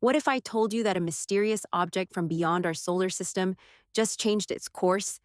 What if I told you that a mysterious object from beyond our solar system just changed its course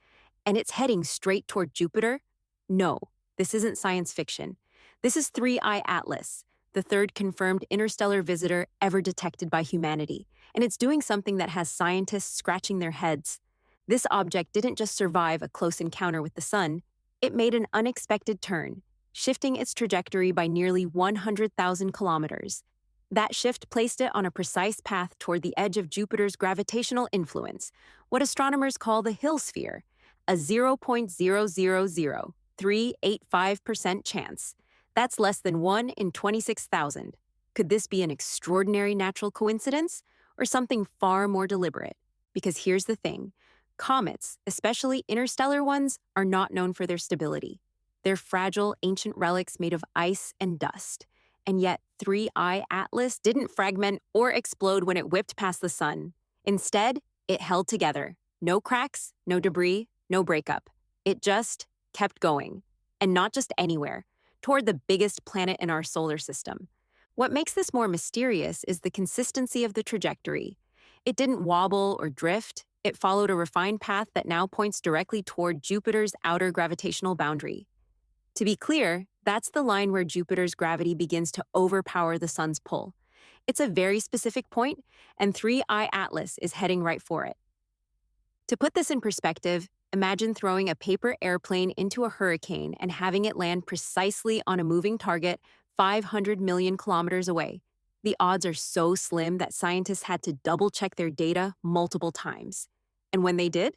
and it's heading straight toward Jupiter? No, this isn't science fiction. This is 3I Atlas, the third confirmed interstellar visitor ever detected by humanity, and it's doing something that has scientists scratching their heads. This object didn't just survive a close encounter with the sun, it made an unexpected turn, shifting its trajectory by nearly 100,000 kilometers. That shift placed it on a precise path toward the edge of Jupiter's gravitational influence, what astronomers call the Hill sphere, a 0.0000385% chance. That's less than 1 in 26,000. Could this be an extraordinary natural coincidence or something far more deliberate? Because here's the thing. Comets, especially interstellar ones, are not known for their stability. They're fragile, ancient relics made of ice and dust. And yet, 3I Atlas didn't fragment or explode when it whipped past the sun. Instead, it held together. No cracks, no debris, no breakup. It just kept going. And not just anywhere, toward the biggest planet in our solar system. What makes this more mysterious is the consistency of the trajectory. It didn't wobble or drift. It followed a refined path that now points directly toward Jupiter's outer gravitational boundary. To be clear, that's the line where Jupiter's gravity begins to overpower the sun's pull. It's a very specific point, and 3I Atlas is heading right for it. To put this in perspective, imagine throwing a paper airplane into a hurricane and having it land precisely on a moving target 500 million kilometers away. The odds are so slim that scientists had to double-check their data multiple times. And when they did,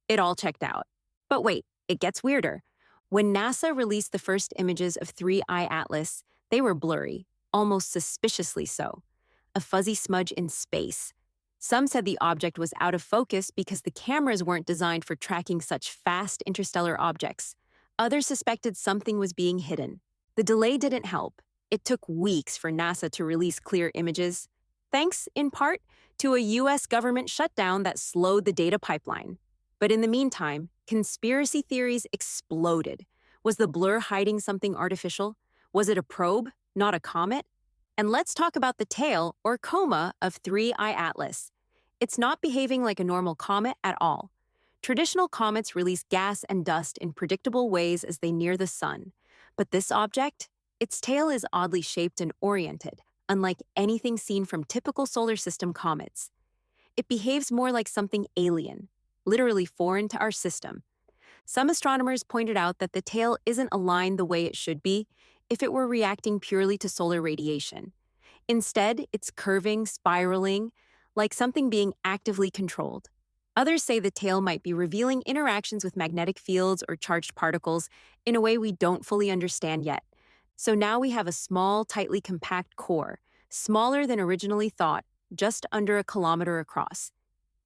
it all checked out. But wait, it gets weirder. When NASA released the first images of 3I Atlas, they were blurry, almost suspiciously so. A fuzzy smudge in space. Some said the object was out of focus because the cameras weren't designed for tracking such fast interstellar objects. Others suspected something was being hidden. The delay didn't help. It took weeks for NASA to release clear images, thanks, in part, to a US government shutdown that slowed the data pipeline. But in the meantime, conspiracy theories exploded. Was the blur hiding something artificial? Was it a probe, not a comet? And let's talk about the tail, or coma, of 3I Atlas. It's not behaving like a normal comet at all. Traditional comets release gas and dust in predictable ways as they near the sun. But this object? Its tail is oddly shaped and oriented, unlike anything seen from typical solar system comets. It behaves more like something alien, literally foreign to our system. Some astronomers pointed out that the tail isn't aligned the way it should be if it were reacting purely to solar radiation. Instead, it's curving, spiraling, like something being actively controlled. Others say the tail might be revealing interactions with magnetic fields or charged particles in a way we don't fully understand yet. So now we have a small, tightly compact core, smaller than originally thought, just under a kilometer across.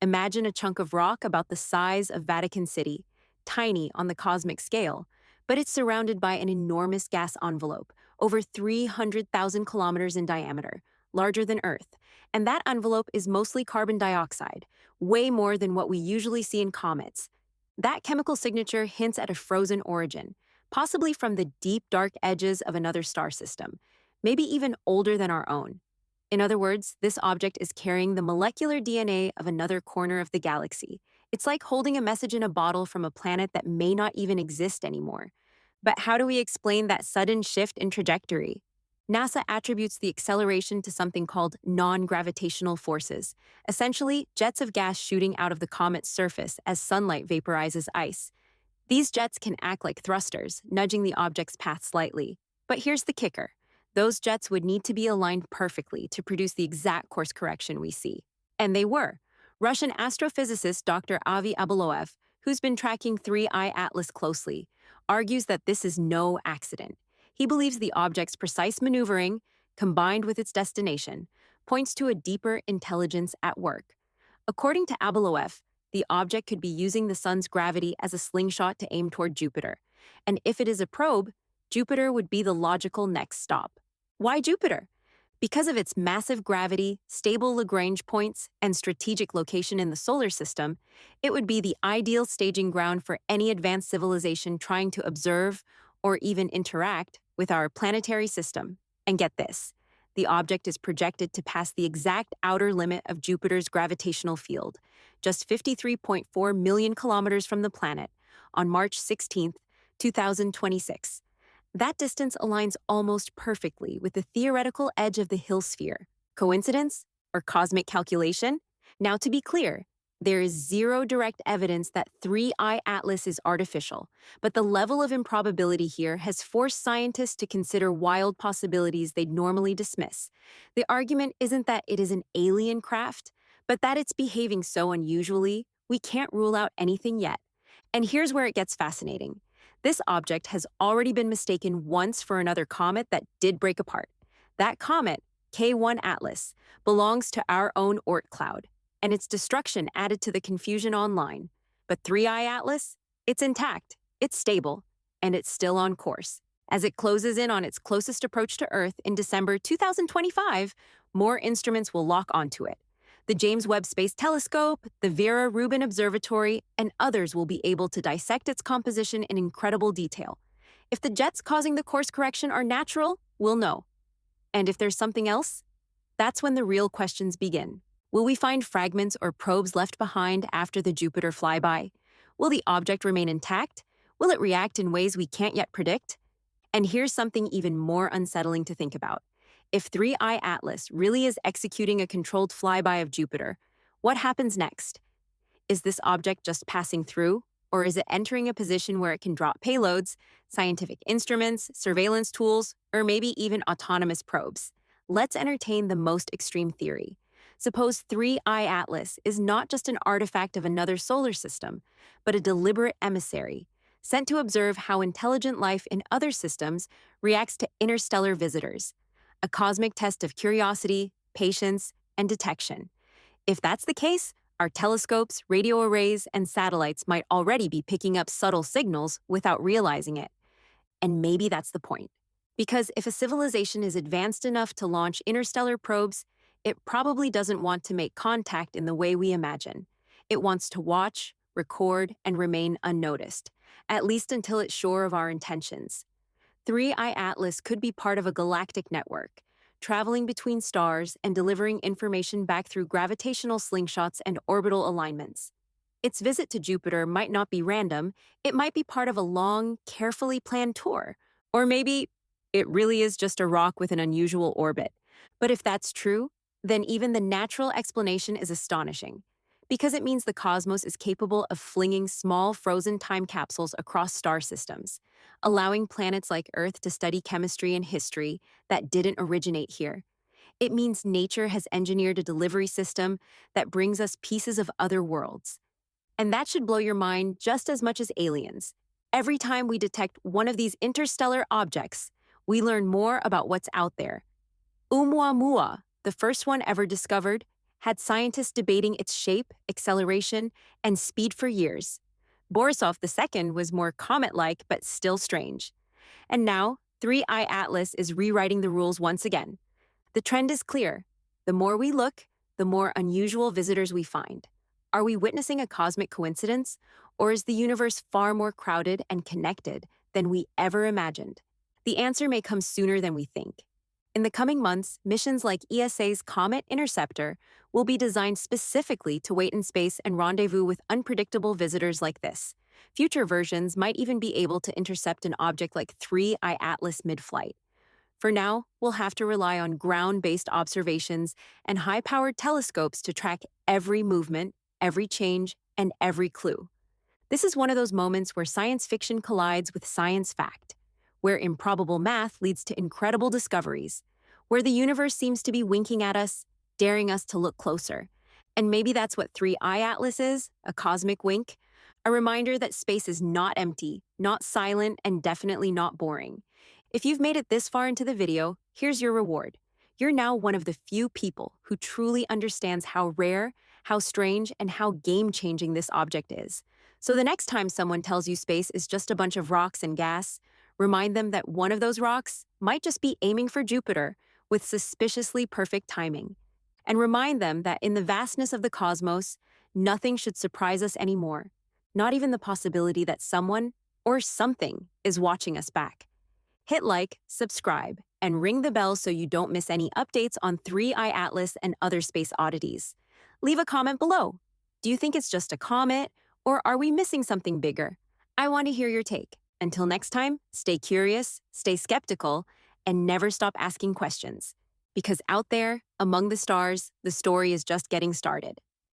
Imagine a chunk of rock about the size of Vatican City, tiny on the cosmic scale, but it's surrounded by an enormous gas envelope, over 300,000 kilometers in diameter, larger than Earth. And that envelope is mostly carbon dioxide, way more than what we usually see in comets. That chemical signature hints at a frozen origin, possibly from the deep, dark edges of another star system, maybe even older than our own. In other words, this object is carrying the molecular DNA of another corner of the galaxy. It's like holding a message in a bottle from a planet that may not even exist anymore. But how do we explain that sudden shift in trajectory? NASA attributes the acceleration to something called non-gravitational forces, essentially jets of gas shooting out of the comet's surface as sunlight vaporizes ice. These jets can act like thrusters, nudging the object's path slightly. But here's the kicker. Those jets would need to be aligned perfectly to produce the exact course correction we see. And they were. Russian astrophysicist Dr. Abiloev, who's been tracking 3I Atlas closely, argues that this is no accident. He believes the object's precise maneuvering, combined with its destination, points to a deeper intelligence at work. According to Abiloev, the object could be using the sun's gravity as a slingshot to aim toward Jupiter. And if it is a probe, Jupiter would be the logical next stop. Why Jupiter? Because of its massive gravity, stable Lagrange points, and strategic location in the solar system, it would be the ideal staging ground for any advanced civilization trying to observe or even interact with our planetary system. And get this, the object is projected to pass the exact outer limit of Jupiter's gravitational field, just 53.4 million kilometers from the planet, on March 16, 2026. That distance aligns almost perfectly with the theoretical edge of the Hill sphere. Coincidence? Or cosmic calculation? Now, to be clear, there is zero direct evidence that 3I Atlas is artificial, but the level of improbability here has forced scientists to consider wild possibilities they'd normally dismiss. The argument isn't that it is an alien craft, but that it's behaving so unusually, we can't rule out anything yet. And here's where it gets fascinating. This object has already been mistaken once for another comet that did break apart. That comet, K1 Atlas, belongs to our own Oort cloud, and its destruction added to the confusion online. But 3I Atlas? It's intact, it's stable, and it's still on course. As it closes in on its closest approach to Earth in December 2025, more instruments will lock onto it. The James Webb Space Telescope, the Vera Rubin Observatory, and others will be able to dissect its composition in incredible detail. If the jets causing the course correction are natural, we'll know. And if there's something else, that's when the real questions begin. Will we find fragments or probes left behind after the Jupiter flyby? Will the object remain intact? Will it react in ways we can't yet predict? And here's something even more unsettling to think about. If 3I Atlas really is executing a controlled flyby of Jupiter, what happens next? Is this object just passing through, or is it entering a position where it can drop payloads, scientific instruments, surveillance tools, or maybe even autonomous probes? Let's entertain the most extreme theory. Suppose 3I Atlas is not just an artifact of another solar system, but a deliberate emissary, sent to observe how intelligent life in other systems reacts to interstellar visitors. A cosmic test of curiosity, patience, and detection. If that's the case, our telescopes, radio arrays, and satellites might already be picking up subtle signals without realizing it. And maybe that's the point. Because if a civilization is advanced enough to launch interstellar probes, it probably doesn't want to make contact in the way we imagine. It wants to watch, record, and remain unnoticed, at least until it's sure of our intentions. 3I Atlas could be part of a galactic network, traveling between stars and delivering information back through gravitational slingshots and orbital alignments. Its visit to Jupiter might not be random, it might be part of a long, carefully planned tour. Or maybe it really is just a rock with an unusual orbit. But if that's true, then even the natural explanation is astonishing, because it means the cosmos is capable of flinging small frozen time capsules across star systems, allowing planets like Earth to study chemistry and history that didn't originate here. It means nature has engineered a delivery system that brings us pieces of other worlds. And that should blow your mind just as much as aliens. Every time we detect one of these interstellar objects, we learn more about what's out there. OUMUAMUA, the first one ever discovered, had scientists debating its shape, acceleration, and speed for years. Borisov the second was more comet-like but still strange. And now, 3I Atlas is rewriting the rules once again. The trend is clear. The more we look, the more unusual visitors we find. Are we witnessing a cosmic coincidence, or is the universe far more crowded and connected than we ever imagined? The answer may come sooner than we think. In the coming months, missions like ESA's COMET interceptor will be designed specifically to wait in space and rendezvous with unpredictable visitors like this. Future versions might even be able to intercept an object like 3I Atlas mid-flight. For now, we'll have to rely on ground-based observations and high-powered telescopes to track every movement, every change, and every clue. This is one of those moments where science fiction collides with science fact, where improbable math leads to incredible discoveries, where the universe seems to be winking at us, daring us to look closer. And maybe that's what 3I Atlas is, a cosmic wink, a reminder that space is not empty, not silent, and definitely not boring. If you've made it this far into the video, here's your reward. You're now one of the few people who truly understands how rare, how strange, and how game-changing this object is. So the next time someone tells you space is just a bunch of rocks and gas, remind them that one of those rocks might just be aiming for Jupiter with suspiciously perfect timing. And remind them that in the vastness of the cosmos, nothing should surprise us anymore, not even the possibility that someone or something is watching us back. Hit like, subscribe, and ring the bell so you don't miss any updates on 3i Atlas and other space oddities. Leave a comment below. Do you think it's just a comet, or are we missing something bigger? I want to hear your take. Until next time, stay curious, stay skeptical, and never stop asking questions. Because out there, among the stars, the story is just getting started.